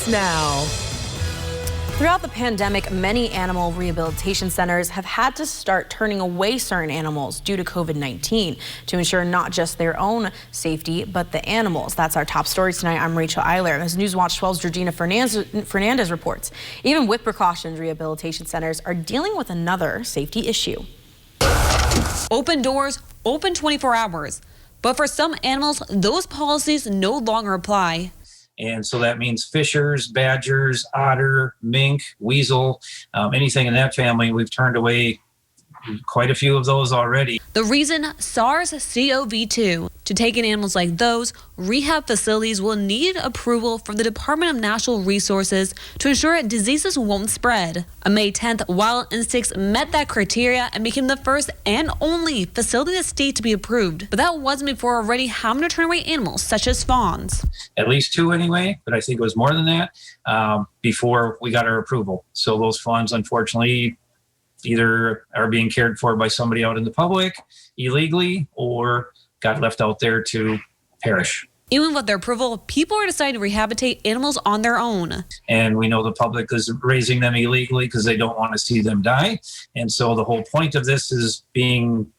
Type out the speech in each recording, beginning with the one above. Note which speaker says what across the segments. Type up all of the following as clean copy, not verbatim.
Speaker 1: now.
Speaker 2: Throughout the pandemic, many animal rehabilitation centers have had to start turning away certain animals due to COVID-19 to ensure not just their own safety, but the animals. That's our top story tonight. I'm Rachel Eiler. As Newswatch 12's Georgina Fernandez reports, even with precautions, rehabilitation centers are dealing with another safety issue.
Speaker 3: Open doors, open 24 hours. But for some animals, those policies no longer apply.
Speaker 4: And so that means fishers, badgers, otter, mink, weasel, anything in that family. We've turned away quite a few of those already.
Speaker 3: The reason, SARS-CoV-2. To take in animals like those, rehab facilities will need approval from the Department of Natural Resources to ensure diseases won't spread. On May 10th, Wild Instincts met that criteria and became the first and only facility in the state to be approved. But that wasn't before already having to turn away animals such as fawns.
Speaker 4: At least 2 anyway, but I think it was more than that before we got our approval. So those fawns, unfortunately, either are being cared for by somebody out in the public illegally or got left out there to perish.
Speaker 3: Even with their approval, people are deciding to rehabilitate animals on their own.
Speaker 4: And we know the public is raising them illegally because they don't want to see them die. And so the whole point of this is being,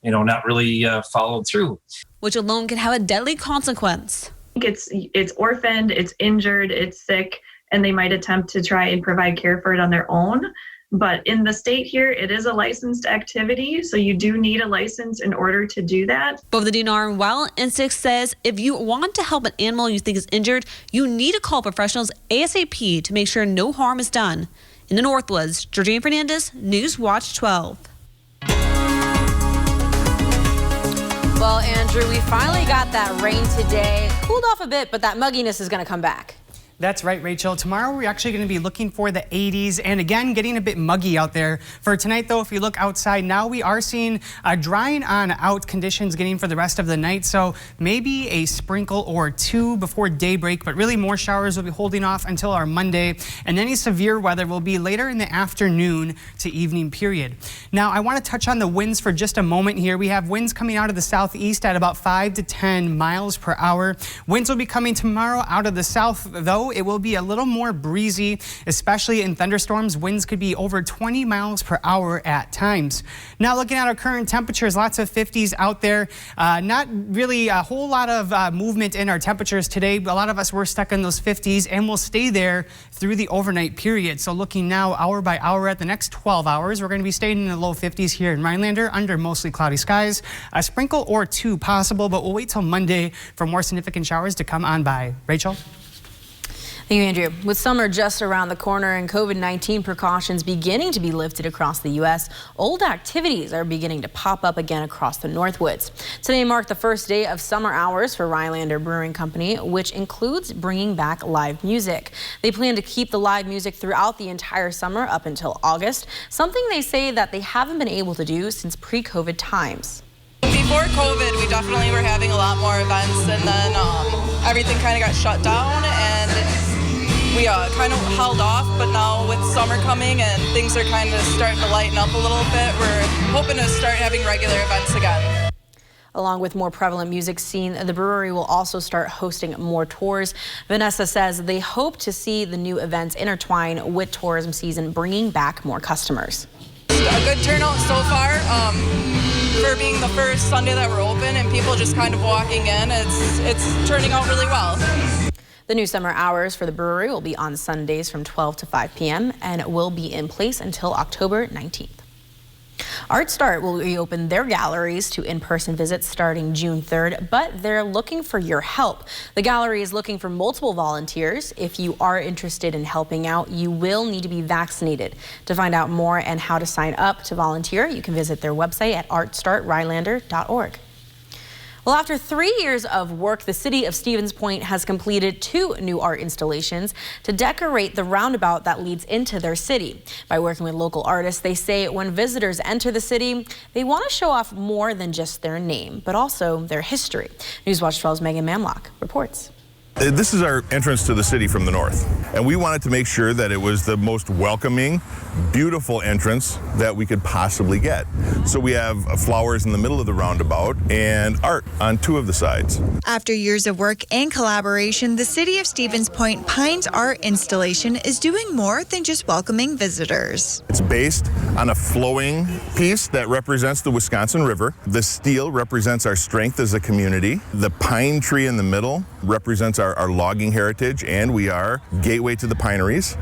Speaker 4: not really followed through.
Speaker 3: Which alone can have a deadly consequence.
Speaker 5: It's orphaned, it's injured, it's sick, and they might attempt to try and provide care for it on their own. But in the state here, it is a licensed activity, so you do need a license in order to do that.
Speaker 3: But the DNR Wild Instincts says if you want to help an animal you think is injured, you need to call professionals ASAP to make sure no harm is done. In the Northwoods, Georgina Fernandez, Newswatch 12.
Speaker 2: Well, Andrew, we finally got that rain today. Cooled off a bit, but that mugginess is going to come back.
Speaker 6: That's right, Rachel. Tomorrow we're actually going to be looking for the 80s and again getting a bit muggy out there. For tonight though, if you look outside now, we are seeing drying on out conditions getting for the rest of the night. So maybe a sprinkle or 2 before daybreak, but really more showers will be holding off until our Monday. And any severe weather will be later in the afternoon to evening period. Now I want to touch on the winds for just a moment here. We have winds coming out of the southeast at about 5 to 10 miles per hour. Winds will be coming tomorrow out of the south though. It will be a little more breezy, especially in thunderstorms. Winds could be over 20 miles per hour at times. Now looking at our current temperatures, lots of 50s out there. Not really a whole lot of movement in our temperatures today. A lot of us were stuck in those 50s and will stay there through the overnight period. So looking now hour by hour at the next 12 hours, we're going to be staying in the low 50s here in Rhinelander under mostly cloudy skies. A sprinkle or 2 possible, but we'll wait till Monday for more significant showers to come on by. Rachel?
Speaker 2: Thank you, Andrew. With summer just around the corner and COVID-19 precautions beginning to be lifted across the U.S., old activities are beginning to pop up again across the Northwoods. Today marked the first day of summer hours for Rhinelander Brewing Company, which includes bringing back live music. They plan to keep the live music throughout the entire summer up until August, something they say that they haven't been able to do since pre-COVID times.
Speaker 7: Before COVID, we definitely were having a lot more events, and then everything kind of got shut down, and we kind of held off. But now with summer coming and things are kind of starting to lighten up a little bit, we're hoping to start having regular events again.
Speaker 2: Along with more prevalent music scene, the brewery will also start hosting more tours. Vanessa says they hope to see the new events intertwine with tourism season, bringing back more customers.
Speaker 7: A good turnout so far for being the first Sunday that we're open, and people just kind of walking in. It's turning out really well.
Speaker 2: The new summer hours for the brewery will be on Sundays from 12 to 5 p.m. and will be in place until October 19th. Art Start will reopen their galleries to in-person visits starting June 3rd, but they're looking for your help. The gallery is looking for multiple volunteers. If you are interested in helping out, you will need to be vaccinated. To find out more and how to sign up to volunteer, you can visit their website at artstartrhinelander.org. Well, after 3 years of work, the city of Stevens Point has completed 2 new art installations to decorate the roundabout that leads into their city. By working with local artists, they say when visitors enter the city, they want to show off more than just their name, but also their history. Newswatch 12's Megan Mamlock reports.
Speaker 1: This is our entrance to the city from the north, and we wanted to make sure that it was the most welcoming, beautiful entrance that we could possibly get. So we have flowers in the middle of the roundabout and art on 2 of the sides.
Speaker 8: After years of work and collaboration, the City of Stevens Point Pines art installation is doing more than just welcoming visitors.
Speaker 1: It's based on a flowing piece that represents the Wisconsin River. The steel represents our strength as a community. The pine tree in the middle represents our logging heritage, and we are gateway to the pineries.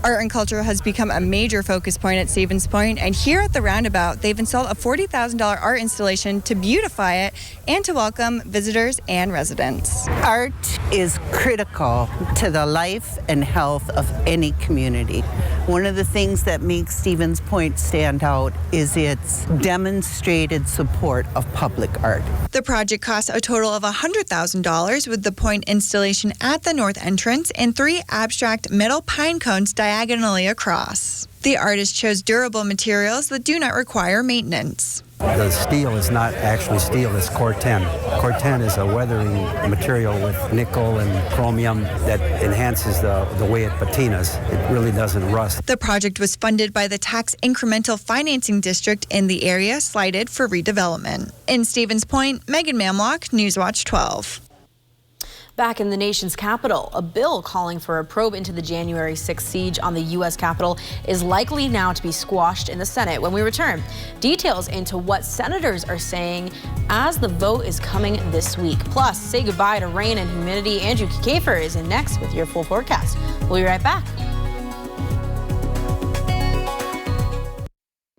Speaker 8: Art and culture has become a major focus point at Stevens Point, and here at the roundabout, they've installed a $40,000 art installation to beautify it and to welcome visitors and residents.
Speaker 9: Art is critical to the life and health of any community. One of the things that makes Stevens Point stand out is its demonstrated support of public art.
Speaker 8: The project costs a total of $100,000 with the point installation at the north entrance and 3 abstract metal pine cones diagonally across. The artist chose durable materials that do not require maintenance.
Speaker 10: The steel is not actually steel, it's Corten. Corten is a weathering material with nickel and chromium that enhances the way it patinas. It really doesn't rust.
Speaker 8: The project was funded by the Tax Incremental Financing District in the area slighted for redevelopment. In Stevens Point, Megan Mamlock, Newswatch 12.
Speaker 2: Back in the nation's capital, a bill calling for a probe into the January 6th siege on the U.S. Capitol is likely now to be squashed in the Senate when we return. Details into what senators are saying as the vote is coming this week. Plus, say goodbye to rain and humidity. Andrew Kafer is in next with your full forecast. We'll be right back.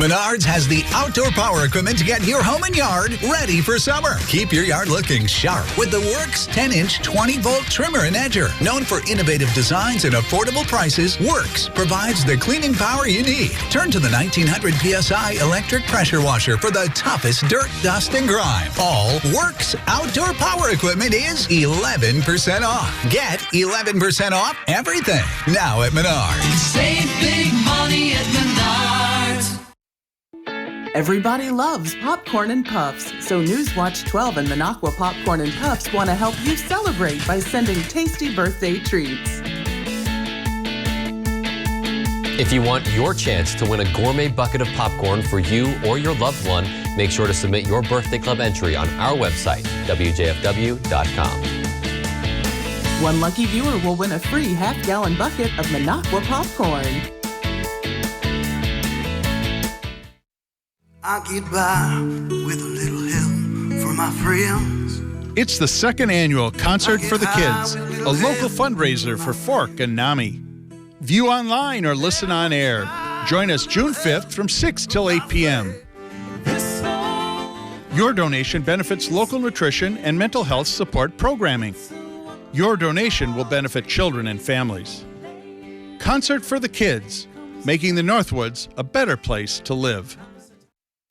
Speaker 11: Menards has the outdoor power equipment to get your home and yard ready for summer. Keep your yard looking sharp with the Works 10-inch 20-volt trimmer and edger. Known for innovative designs and affordable prices, Works provides the cleaning power you need. Turn to the 1900 PSI electric pressure washer for the toughest dirt, dust, and grime. All Works outdoor power equipment is 11% off. Get 11% off everything now at Menards.
Speaker 12: Save big money at Menards.
Speaker 13: Everybody loves popcorn and puffs, so Newswatch 12 and Minocqua Popcorn and Puffs want to help you celebrate by sending tasty birthday treats.
Speaker 14: If you want your chance to win a gourmet bucket of popcorn for you or your loved one, make sure to submit your birthday club entry on our website, WJFW.com.
Speaker 13: One lucky viewer will win a free half-gallon bucket of Minocqua popcorn.
Speaker 15: I get by with a little help from my friends.
Speaker 16: It's the 2nd annual Concert for the Kids, a local fundraiser for Fork and NAMI. View online or listen on air. Join us June 5th from 6 till 8 p.m. Your donation benefits local nutrition and mental health support programming. Your donation will benefit children and families. Concert for the Kids, making the Northwoods a better place to live.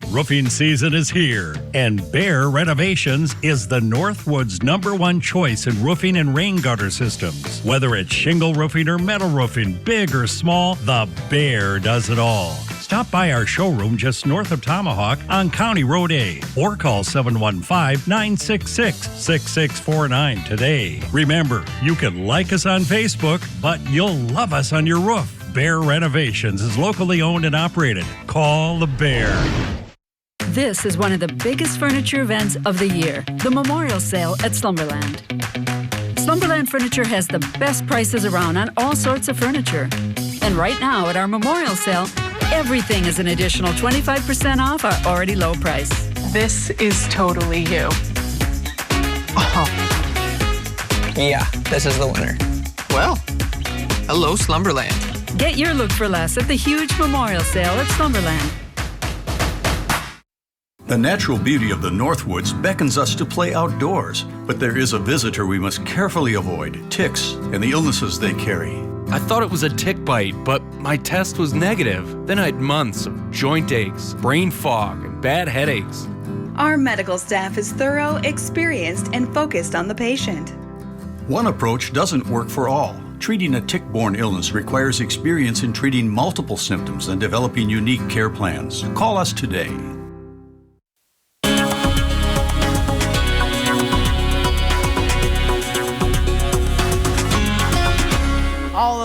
Speaker 17: Roofing season is here, and Bear Renovations is the Northwoods' #1 choice in roofing and rain gutter systems. Whether it's shingle roofing or metal roofing, big or small, the Bear does it all. Stop by our showroom just north of Tomahawk on County Road A or call 715-966-6649 today. Remember, you can like us on Facebook, but you'll love us on your roof. Bear Renovations is locally owned and operated. Call the Bear.
Speaker 18: This is one of the biggest furniture events of the year, the Memorial Sale at Slumberland. Slumberland Furniture has the best prices around on all sorts of furniture. And right now at our Memorial Sale, everything is an additional 25% off our already low price.
Speaker 19: This is totally you.
Speaker 20: Oh. Yeah, this is the winner. Well, hello, Slumberland.
Speaker 18: Get your look for less at the huge Memorial Sale at Slumberland.
Speaker 21: The natural beauty of the Northwoods beckons us to play outdoors, but there is a visitor we must carefully avoid, ticks and the illnesses they carry.
Speaker 22: I thought it was a tick bite, but my test was negative. Then I had months of joint aches, brain fog, and bad headaches.
Speaker 23: Our medical staff is thorough, experienced, and focused on the patient.
Speaker 21: One approach doesn't work for all. Treating a tick-borne illness requires experience in treating multiple symptoms and developing unique care plans. Call us today.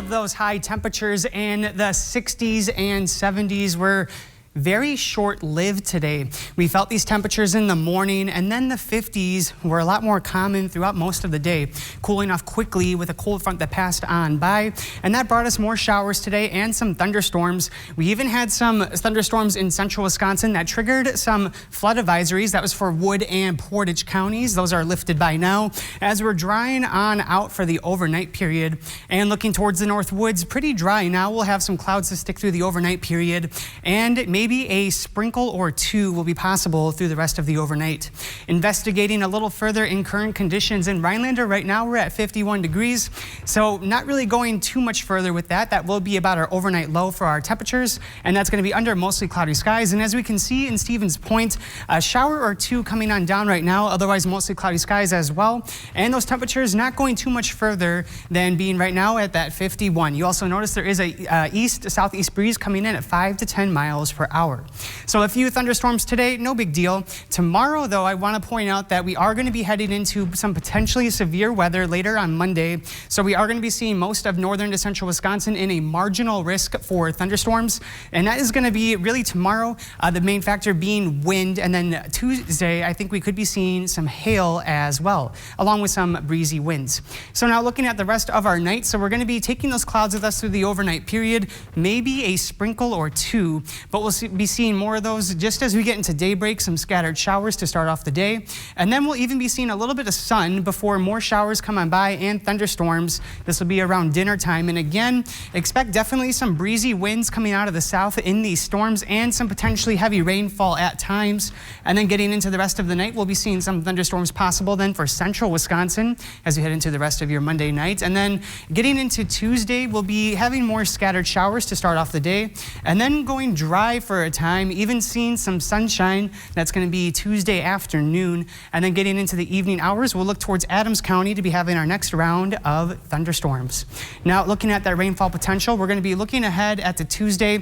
Speaker 6: of those high temperatures in the 60s and 70s were very short-lived today. We felt these temperatures in the morning, and then the 50s were a lot more common throughout most of the day, cooling off quickly with a cold front that passed on by, and that brought us more showers today and some thunderstorms. We even had some thunderstorms in central Wisconsin that triggered some flood advisories. That was for Wood and Portage counties. Those are lifted by now. As we're drying on out for the overnight period and looking towards the North Woods, pretty dry now. We'll have some clouds to stick through the overnight period, and maybe a sprinkle or two will be possible through the rest of the overnight. Investigating a little further in current conditions in Rhinelander, right now we're at 51 degrees, so not really going too much further with that. That will be about our overnight low for our temperatures, and that's going to be under mostly cloudy skies. And as we can see in Stevens Point, a shower or two coming on down right now, otherwise mostly cloudy skies as well. And those temperatures not going too much further than being right now at that 51. You also notice there is a east-southeast breeze coming in at 5 to 10 miles per hour. So a few thunderstorms today, no big deal. Tomorrow, though, I want to point out that we are going to be heading into some potentially severe weather later on Monday. So we are going to be seeing most of northern to central Wisconsin in a marginal risk for thunderstorms. And that is going to be really tomorrow, the main factor being wind. And then Tuesday, I think we could be seeing some hail as well, along with some breezy winds. So now looking at the rest of our night, so we're going to be taking those clouds with us through the overnight period, maybe a sprinkle or two, but we'll be seeing more of those just as we get into daybreak, some scattered showers to start off the day. And then we'll even be seeing a little bit of sun before more showers come on by and thunderstorms. This will be around dinner time. And again, expect definitely some breezy winds coming out of the south in these storms and some potentially heavy rainfall at times. And then getting into the rest of the night, we'll be seeing some thunderstorms possible then for central Wisconsin as we head into the rest of your Monday night. And then getting into Tuesday, we'll be having more scattered showers to start off the day and then going dry for a time, even seeing some sunshine. That's going to be Tuesday afternoon. And then getting into the evening hours, we'll look towards Adams County to be having our next round of thunderstorms. Now, looking at that rainfall potential, we're going to be looking ahead at the Tuesday,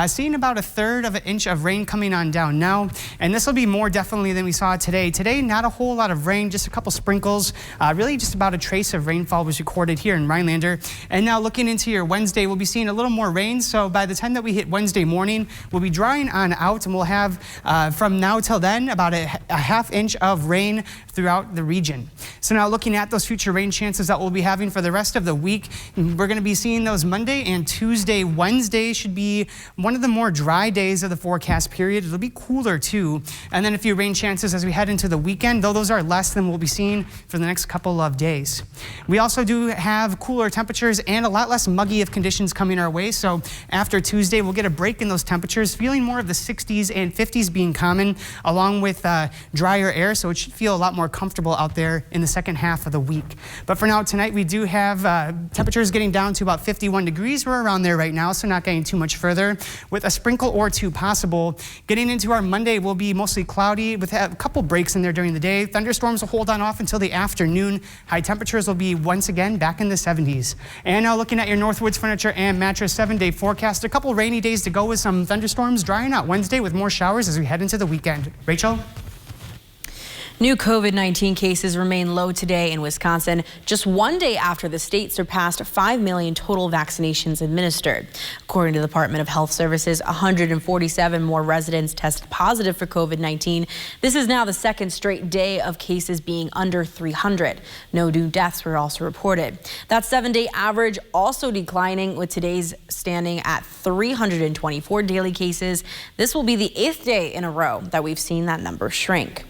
Speaker 6: seeing about 1/3 of an inch of rain coming on down now. And this will be more definitely than we saw today. Today, not a whole lot of rain, just a couple sprinkles. Really just about a trace of rainfall was recorded here in Rhinelander. And now looking into your Wednesday, we'll be seeing a little more rain. So by the time that we hit Wednesday morning, we'll be drying on out, and we'll have from now till then about a half inch of rain throughout the region. So now looking at those future rain chances that we'll be having for the rest of the week, we're going to be seeing those Monday and Tuesday. Wednesday should be one of the more dry days of the forecast period. It'll be cooler too. And then a few rain chances as we head into the weekend, though those are less than we'll be seeing for the next couple of days. We also do have cooler temperatures and a lot less muggy of conditions coming our way. So after Tuesday, we'll get a break in those temperatures, feeling more of the 60s and 50s being common, along with drier air, so it should feel a lot more comfortable out there in the second half of the week. But for now, tonight we do have temperatures getting down to about 51 degrees. We're around there right now, so not getting too much further, with a sprinkle or two possible. Getting into our Monday will be mostly cloudy with a couple breaks in there during the day. Thunderstorms will hold on off until the afternoon. High temperatures will be once again back in the 70s. And now looking at your Northwoods Furniture and Mattress 7-day forecast, a couple rainy days to go with some thunderstorms, drying out Wednesday with more showers as we head into the weekend. Rachel?
Speaker 2: New COVID-19 cases remain low today in Wisconsin, just one day after the state surpassed 5 million total vaccinations administered. According to the Department of Health Services, 147 more residents tested positive for COVID-19. This is now the second straight day of cases being under 300. No new deaths were also reported. That 7-day average also declining, with today's standing at 324 daily cases. This will be the 8th day in a row that we've seen that number shrink.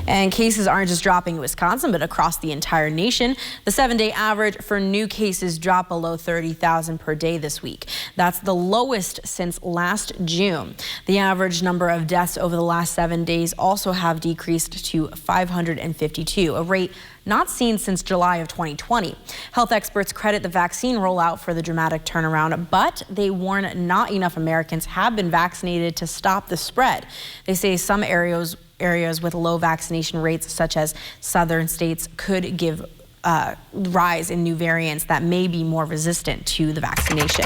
Speaker 2: And cases aren't just dropping in Wisconsin, but across the entire nation. The 7-day average for new cases dropped below 30,000 per day this week. That's the lowest since last June. The average number of deaths over the last 7 days also have decreased to 552, a rate not seen since July of 2020. Health experts credit the vaccine rollout for the dramatic turnaround, but they warn not enough Americans have been vaccinated to stop the spread. They say some areas with low vaccination rates, such as southern states, could give rise in new variants that may be more resistant to the vaccination.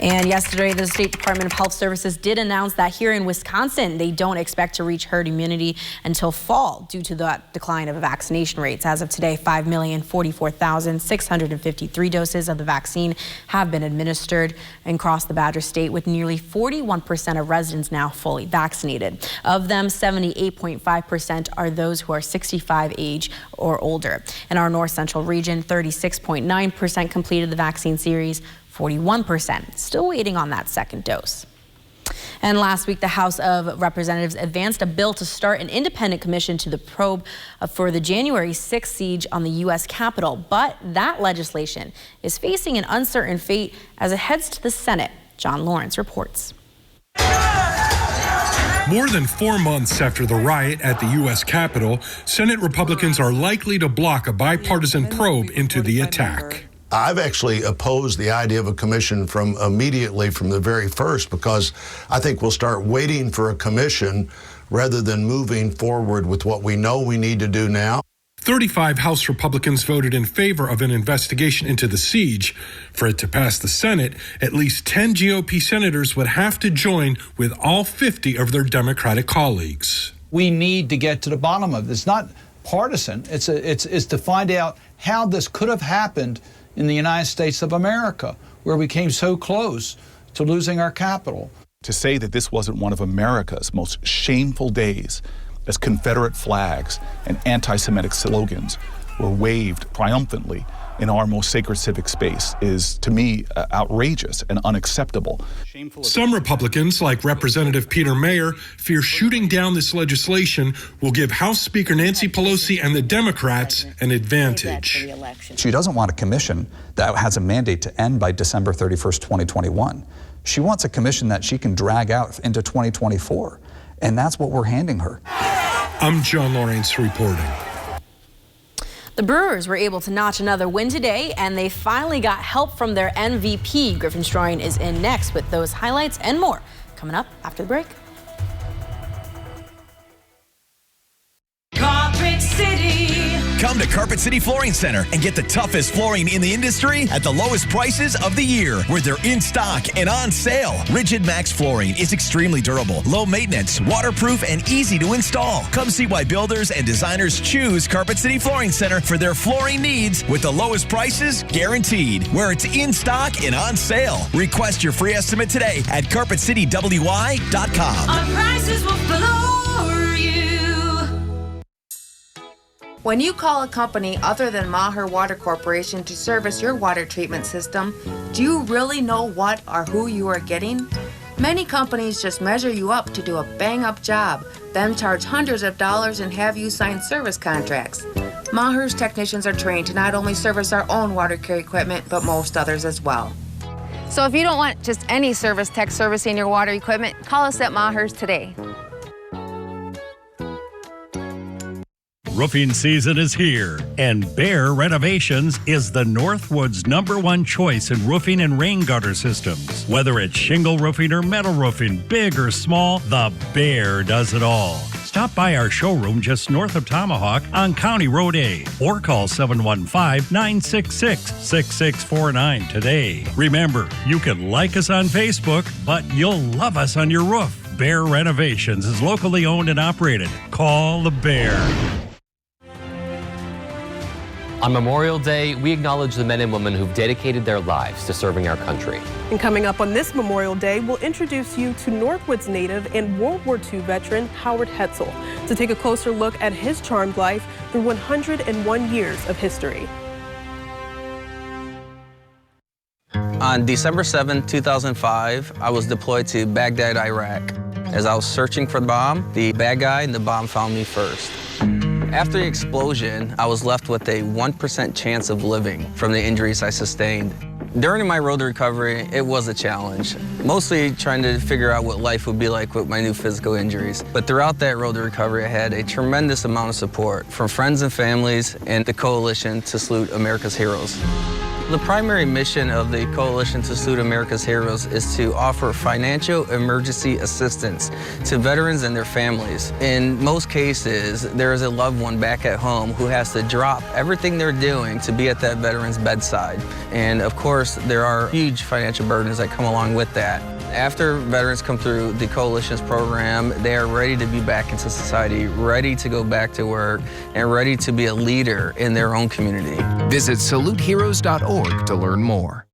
Speaker 2: And yesterday, the State Department of Health Services did announce that here in Wisconsin, they don't expect to reach herd immunity until fall due to the decline of vaccination rates. As of today, 5,044,653 doses of the vaccine have been administered across the Badger State, with nearly 41% of residents now fully vaccinated. Of them, 78.5% are those who are 65 age or older. In our North Central region, 36.9% completed the vaccine series, 41% still waiting on that second dose. And last week, the House of Representatives advanced a bill to start an independent commission to the probe for the January 6th siege on the U.S. Capitol. But that legislation is facing an uncertain fate as it heads to the Senate. John Lawrence reports.
Speaker 3: More than 4 months after the riot at the U.S. Capitol, Senate Republicans are likely to block a bipartisan probe into the attack.
Speaker 4: I've actually opposed the idea of a commission from the very first, because I think we'll start waiting for a commission rather than moving forward with what we know we need to do now.
Speaker 3: 35 House Republicans voted in favor of an investigation into the siege. For it to pass the Senate, at least 10 GOP senators would have to join with all 50 of their Democratic colleagues.
Speaker 5: We need to get to the bottom of this. It's not partisan. It's to find out how this could have happened in the United States of America, where we came so close to losing our capital.
Speaker 24: To say that this wasn't one of America's most shameful days, as Confederate flags and anti-Semitic slogans were waved triumphantly in our most sacred civic space, is, to me, outrageous and unacceptable.
Speaker 3: Some Republicans, like Representative Peter Mayer, fear shooting down this legislation will give House Speaker Nancy Pelosi and the Democrats an advantage.
Speaker 25: She doesn't want a commission that has a mandate to end by December 31st, 2021. She wants a commission that she can drag out into 2024, and that's what we're handing her.
Speaker 3: I'm John Lawrence reporting.
Speaker 2: The Brewers were able to notch another win today, and they finally got help from their MVP. Griffin Stroyne is in next with those highlights and more coming up after the break.
Speaker 12: Carpet City.
Speaker 26: Come to Carpet City Flooring Center and get the toughest flooring in the industry at the lowest prices of the year, where they're in stock and on sale. Rigid Max flooring is extremely durable, low maintenance, waterproof, and easy to install. Come see why builders and designers choose Carpet City Flooring Center for their flooring needs, with the lowest prices guaranteed, where it's in stock and on sale. Request your free estimate today at carpetcitywy.com.
Speaker 12: Our prices will floor you.
Speaker 27: When you call a company other than Maher Water Corporation to service your water treatment system, do you really know what or who you are getting? Many companies just measure you up to do a bang-up job, then charge hundreds of dollars and have you sign service contracts. Maher's technicians are trained to not only service our own water care equipment, but most others as well. So if you don't want just any service tech servicing your water equipment, call us at Maher's today.
Speaker 17: Roofing season is here, and Bear Renovations is the Northwoods #1 choice in roofing and rain gutter systems. Whether it's shingle roofing or metal roofing, big or small, the Bear does it all. Stop by our showroom just north of Tomahawk on County Road A, or call 715-966-6649 today. Remember, you can like us on Facebook, but you'll love us on your roof. Bear Renovations is locally owned and operated. Call the Bear.
Speaker 14: On Memorial Day, we acknowledge the men and women who've dedicated their lives to serving our country.
Speaker 28: And coming up on this Memorial Day, we'll introduce you to Northwoods native and World War II veteran Howard Hetzel to take a closer look at his charmed life through 101 years of history.
Speaker 20: On December 7, 2005, I was deployed to Baghdad, Iraq. As I was searching for the bomb, the bad guy in the bomb found me first. After the explosion, I was left with a 1% chance of living from the injuries I sustained. During my road to recovery, it was a challenge, mostly trying to figure out what life would be like with my new physical injuries. But throughout that road to recovery, I had a tremendous amount of support from friends and families and the coalition to salute America's heroes. The primary mission of the Coalition to Salute America's Heroes is to offer financial emergency assistance to veterans and their families. In most cases, there is a loved one back at home who has to drop everything they're doing to be at that veteran's bedside. And of course, there are huge financial burdens that come along with that. After veterans come through the Coalition's program, they are ready to be back into society, ready to go back to work, and ready to be a leader in their own community.
Speaker 1: Visit saluteheroes.org to learn more.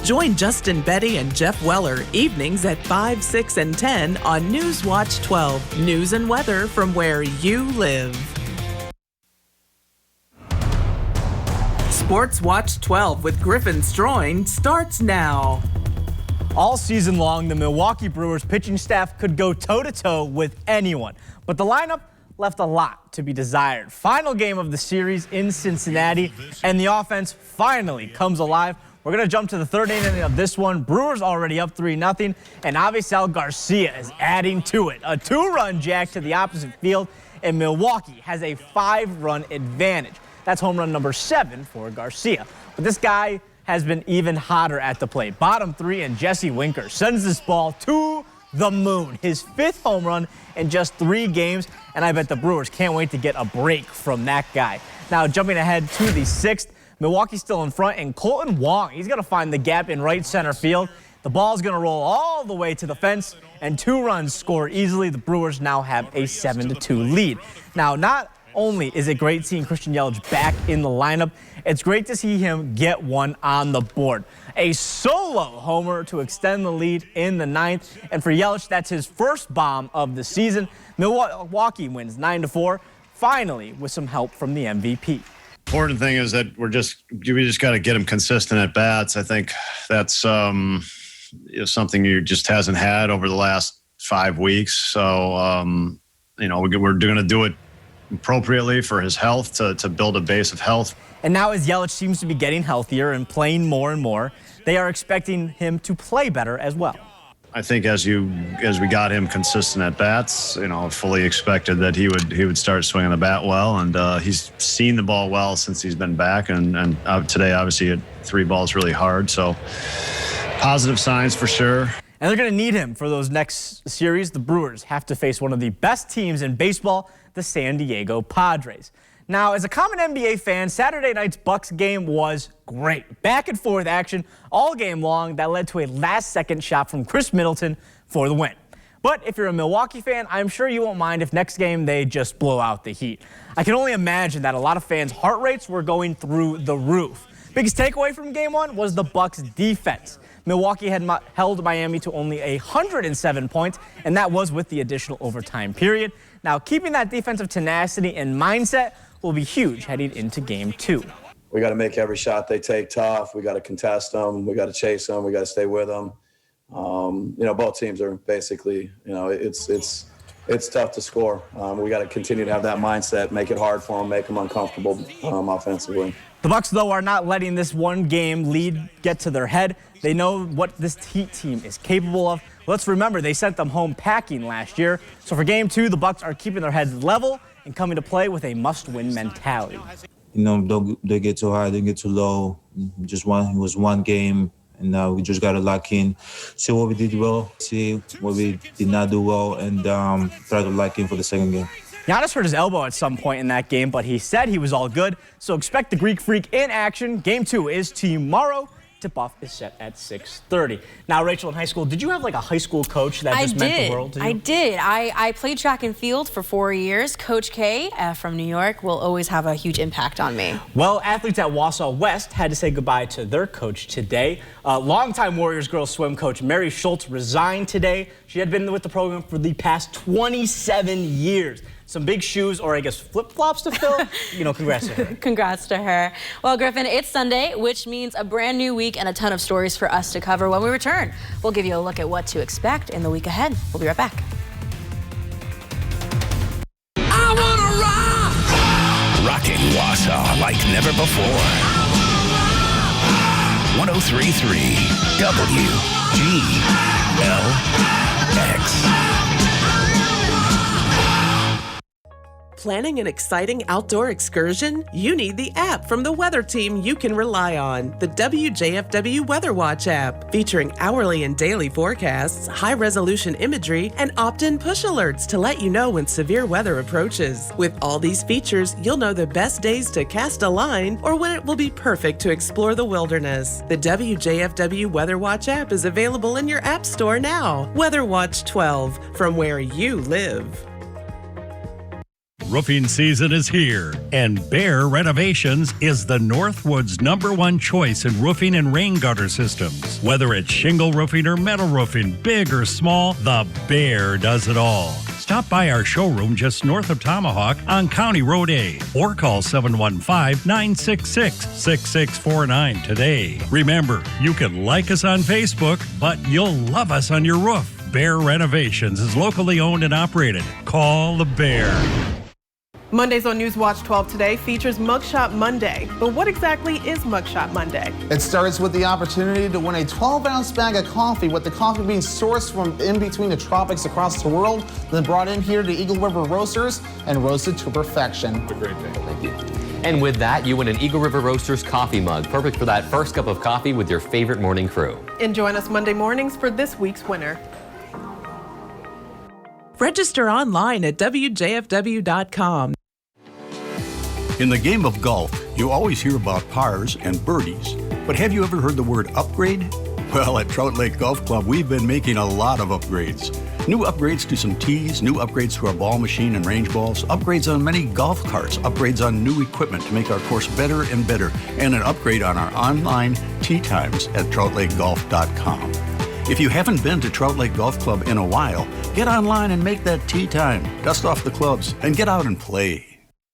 Speaker 7: Join Justin Betty and Jeff Weller evenings at 5, 6, and 10 on Newswatch 12, news and weather from where you live. Sports Watch 12 with Griffin Stroin starts now.
Speaker 8: All season long, the Milwaukee Brewers pitching staff could go toe-to-toe with anyone, but the lineup left a lot to be desired. Final game of the series in Cincinnati, and the offense finally comes alive. We're going to jump to the third inning of this one. Brewers already up 3-0, and Avisail Garcia is adding to it. A 2-run jack to the opposite field, and Milwaukee has a 5-run advantage. That's home run number 7 for Garcia. But this guy has been even hotter at the plate. Bottom 3, and Jesse Winker sends this ball to the moon. His 5th home run in just 3 games, and I bet the Brewers can't wait to get a break from that guy. Now, jumping ahead to the 6th, Milwaukee's still in front, and Colton Wong, he's going to find the gap in right center field. The ball's going to roll all the way to the fence, and 2 runs score easily. The Brewers now have a 7-2 lead. Now, not only is it great seeing Christian Yelich back in the lineup, it's great to see him get one on the board. A solo homer to extend the lead in the 9th. And for Yelich, that's his first bomb of the season. Milwaukee wins 9-4, finally with some help from the MVP.
Speaker 9: Important thing is that we just got to get him consistent at bats. I think that's something you just hasn't had over the last 5 weeks. So, we're going to do it appropriately for his health, to build a base of health.
Speaker 8: And now as Yelich seems to be getting healthier and playing more and more, they are expecting him to play better as well.
Speaker 9: I think as we got him consistent at bats, fully expected that he would start swinging the bat well, and he's seen the ball well since he's been back, and today obviously hit 3 balls really hard, so positive signs for sure.
Speaker 8: And they're going to need him for those next series. The Brewers have to face one of the best teams in baseball, the San Diego Padres. Now, as a common NBA fan, Saturday night's Bucks game was great. Back and forth action all game long that led to a last-second shot from Chris Middleton for the win. But if you're a Milwaukee fan, I'm sure you won't mind if next game they just blow out the Heat. I can only imagine that a lot of fans' heart rates were going through the roof. Biggest takeaway from game 1 was the Bucks' defense. Milwaukee had held Miami to only 107 points, and that was with the additional overtime period. Now, keeping that defensive tenacity and mindset will be huge heading into game 2.
Speaker 10: We got to make every shot they take tough. We got to contest them. We got to chase them. We got to stay with them. Both teams are basically, it's tough to score. We got to continue to have that mindset, make it hard for them, make them uncomfortable offensively.
Speaker 8: The Bucks, though, are not letting this one-game lead get to their head. They know what this Heat team is capable of. Let's remember, they sent them home packing last year. So for game 2, the Bucks are keeping their heads level and coming to play with a must-win mentality.
Speaker 11: Don't get too high, don't get too low. It was one game, and we just got to lock in, see what we did well, see what we did not do well, and try to lock in for the second game.
Speaker 8: Giannis hurt his elbow at some point in that game, but he said he was all good. So expect the Greek Freak in action. Game 2 is tomorrow. Tip-off is set at 6:30. Now, Rachel, in high school, did you have like a high school coach that just meant the world to you?
Speaker 2: I did. I played track and field for 4 years. Coach K from New York will always have a huge impact on me.
Speaker 8: Well, athletes at Wausau West had to say goodbye to their coach today. Longtime Warriors girls swim coach Mary Schultz resigned today. She had been with the program for the past 27 years. Some big shoes, or I guess flip-flops to fill. Congrats to her.
Speaker 2: Congrats to her. Well, Griffin, it's Sunday, which means a brand new week and a ton of stories for us to cover. When we return, we'll give you a look at what to expect in the week ahead. We'll be right back.
Speaker 26: I wanna rock! Rocking Wausau like never before. 103.3 WGLX.
Speaker 7: planning an exciting outdoor excursion? You need the app from the weather team you can rely on, the WJFW Weather Watch app, featuring hourly and daily forecasts, high-resolution imagery, and opt-in push alerts to let you know when severe weather approaches. With all these features, you'll know the best days to cast a line or when it will be perfect to explore the wilderness. The WJFW Weather Watch app is available in your app store now. Weather Watch 12, from where you live.
Speaker 17: Roofing season is here, and Bear Renovations is the Northwoods #1 choice in roofing and rain gutter systems. Whether it's shingle roofing or metal roofing, big or small, the Bear does it all. Stop by our showroom just north of Tomahawk on County Road A or call 715-966-6649 today. Remember, you can like us on Facebook, but you'll love us on your roof. Bear Renovations is locally owned and operated. Call the Bear.
Speaker 28: Mondays on Newswatch 12 today features Mugshot Monday. But what exactly is Mugshot Monday?
Speaker 13: It starts with the opportunity to win a 12-ounce bag of coffee, with the coffee being sourced from in between the tropics across the world, then brought in here to Eagle River Roasters and roasted to perfection.
Speaker 14: Have a great day. Thank you. And with that, you win an Eagle River Roasters coffee mug, perfect for that first cup of coffee with your favorite morning crew.
Speaker 28: And join us Monday mornings for this week's winner.
Speaker 7: Register online at WJFW.com.
Speaker 15: In the game of golf, you always hear about pars and birdies. But have you ever heard the word upgrade? Well, at Trout Lake Golf Club, we've been making a lot of upgrades. New upgrades to some tees, new upgrades to our ball machine and range balls, upgrades on many golf carts, upgrades on new equipment to make our course better and better, and an upgrade on our online tee times at troutlakegolf.com. If you haven't been to Trout Lake Golf Club in a while, get online and make that tee time, dust off the clubs, and get out and play.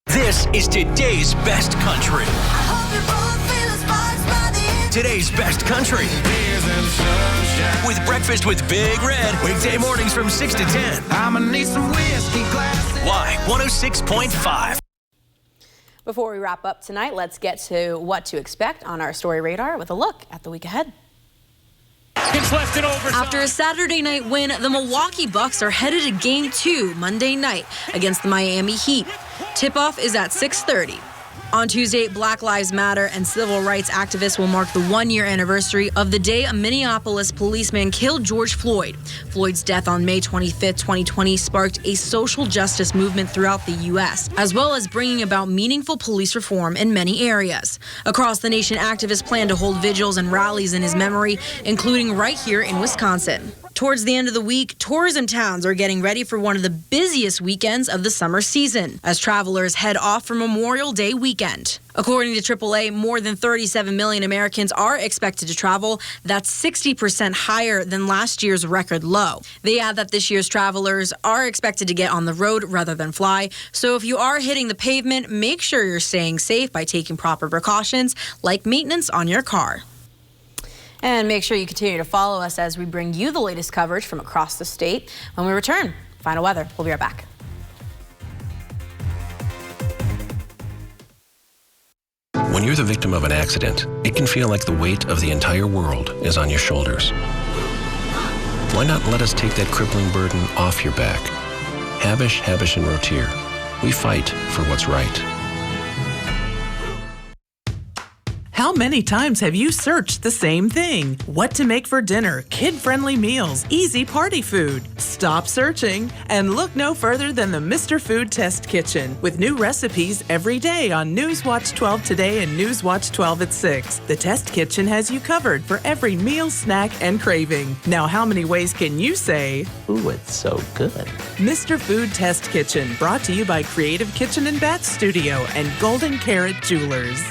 Speaker 26: This is today's best country. Today's best country. With Breakfast with Big Red. Weekday mornings from 6 to 10. I'ma need some whiskey glasses. Why? 106.5.
Speaker 2: Before we wrap up tonight, let's get to what to expect on our story radar with a look at the week ahead.
Speaker 16: Left in After a Saturday night win, the Milwaukee Bucks are headed to Game 2 Monday night against the Miami Heat. Tip-off is at 6:30. On Tuesday, Black Lives Matter and civil rights activists will mark the one-year anniversary of the day a Minneapolis policeman killed George Floyd. Floyd's death on May 25, 2020 sparked a social justice movement throughout the U.S., as well as bringing about meaningful police reform in many areas. Across the nation, activists plan to hold vigils and rallies in his memory, including right here in Wisconsin. Towards the end of the week, tourism towns are getting ready for one of the busiest weekends of the summer season as travelers head off for Memorial Day weekend. According to AAA, more than 37 million Americans are expected to travel. That's 60% higher than last year's record low. They add that this year's travelers are expected to get on the road rather than fly. So if you are hitting the pavement, make sure you're staying safe by taking proper precautions like maintenance on your car.
Speaker 2: And make sure you continue to follow us as we bring you the latest coverage from across the state. When we return, final weather. We'll be right back.
Speaker 18: When you're the victim of an accident, it can feel like the weight of the entire world is on your shoulders. Why not let us take that crippling burden off your back? Habish, Habish & Rotier. We fight for what's right.
Speaker 7: How many times have you searched the same thing? What to make for dinner, kid-friendly meals, easy party food. Stop searching and look no further than the Mr. Food Test Kitchen with new recipes every day on Newswatch 12 Today and Newswatch 12 at 6. The Test Kitchen has you covered for every meal, snack, and craving. Now, how many ways can you say, "Ooh, it's so good"? Mr. Food Test Kitchen, brought to you by Creative Kitchen and Bath Studio and Golden Carrot Jewelers.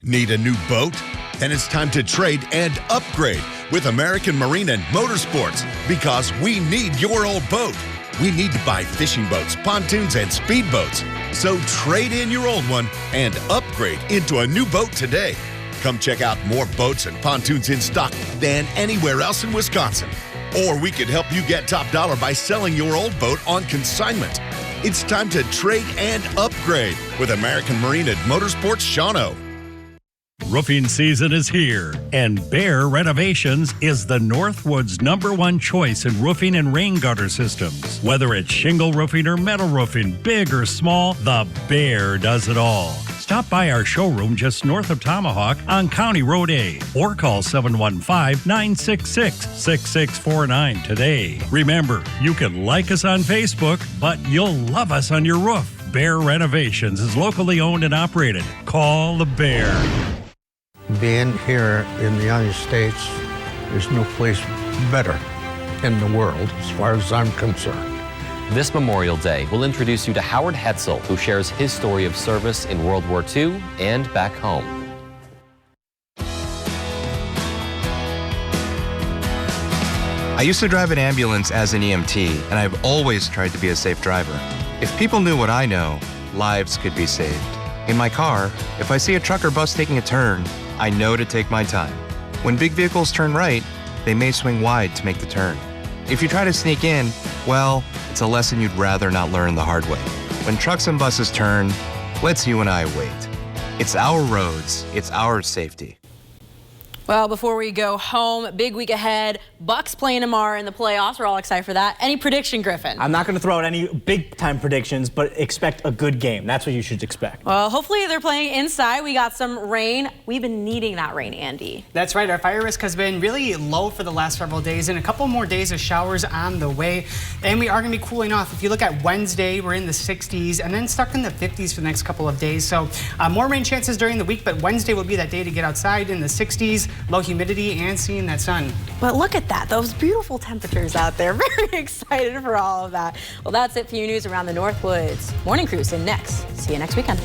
Speaker 19: Need a new boat? Then it's time to trade and upgrade with American Marine and Motorsports, because we need your old boat. We need to buy fishing boats, pontoons, and speedboats. So trade in your old one and upgrade into a new boat today. Come check out more boats and pontoons in stock than anywhere else in Wisconsin. Or we could help you get top dollar by selling your old boat on consignment. It's time to trade and upgrade with American Marine and Motorsports Shawano.
Speaker 17: Roofing season is here, and Bear Renovations is the Northwoods #1 choice in roofing and rain gutter systems. Whether it's shingle roofing or metal roofing, big or small, the Bear does it all. Stop by our showroom just north of Tomahawk on County Road A or call 715-966-6649 today. Remember, you can like us on Facebook, but you'll love us on your roof. Bear Renovations is locally owned and operated. Call the Bear.
Speaker 4: Being here in the United States, there's no place better in the world as far as I'm concerned.
Speaker 14: This Memorial Day, we'll introduce you to Howard Hetzel, who shares his story of service in World War II and back home.
Speaker 5: I used to drive an ambulance as an EMT, and I've always tried to be a safe driver. If people knew what I know, lives could be saved. In my car, if I see a truck or bus taking a turn, I know to take my time. When big vehicles turn right, they may swing wide to make the turn. If you try to sneak in, well, it's a lesson you'd rather not learn the hard way. When trucks and buses turn, let's you and I wait. It's our roads, it's our safety.
Speaker 2: Well, before we go home, big week ahead. Bucks playing tomorrow in the playoffs. We're all excited for that. Any prediction, Griffin?
Speaker 8: I'm not going to throw out any big-time predictions, but expect a good game. That's what you should expect.
Speaker 2: Well, hopefully they're playing inside. We got some rain. We've been needing that rain, Andy.
Speaker 6: That's right. Our fire risk has been really low for the last several days, and a couple more days of showers on the way. And we are going to be cooling off. If you look at Wednesday, we're in the 60s, and then stuck in the 50s for the next couple of days. So more rain chances during the week, but Wednesday will be that day to get outside in the 60s, low humidity, and seeing that sun.
Speaker 2: But look at that, those beautiful temperatures out there. Very excited for all of that. Well, that's it for your news around the Northwoods. Morning Cruise in next. See you next weekend.